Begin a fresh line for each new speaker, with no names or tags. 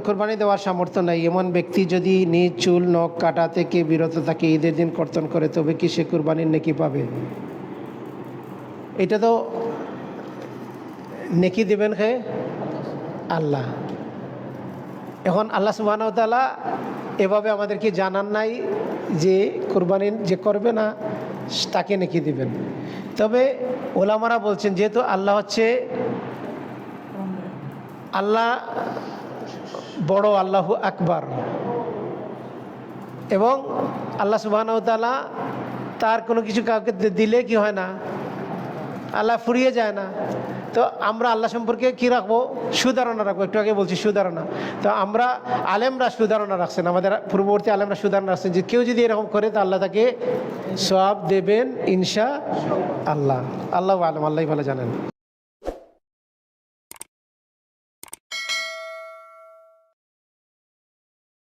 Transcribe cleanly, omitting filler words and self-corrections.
কোরবানি দেওয়ার সামর্থ্য নাই এমন ব্যক্তি যদি নিজ চুল নখ কাটা থেকে বিরত থাকে, ঈদের দিন কর্তন করে, তবে কি সে কোরবানির নেকি পাবে? এটা তো নেকি দেবেন কে? আল্লাহ। এখন আল্লাহ সুবহানাহু ওয়া তাআলা এভাবে আমাদেরকে জানান নাই যে কোরবানি যে করবে না তাকে নেকি দিবেন। তবে ওলামারা বলছেন যেহেতু আল্লাহ হচ্ছে আল্লাহ বড়, আল্লাহু আকবার, এবং আল্লাহ সুবহানাহু ওয়া তাআলা তার কোনো কিছু কাউকে দিলে কি হয় না, আল্লাহ ফুরিয়ে যায় না। তো আমরা আল্লাহ সম্পর্কে কি রাখবো? সুধারণা রাখবো। একটু আগে বলছি সুধারণা। তো আমরা আলেমরা সুধারণা রাখছেন, আমাদের পূর্ববর্তী আলেমরা সুধারণা রাখছেন যে কেউ যদি এরকম করে তা আল্লাহ তাকে সওয়াব দেবেন ইনশা আল্লাহ। আল্লাহু আলম, আল্লাহই ভালো জানেন।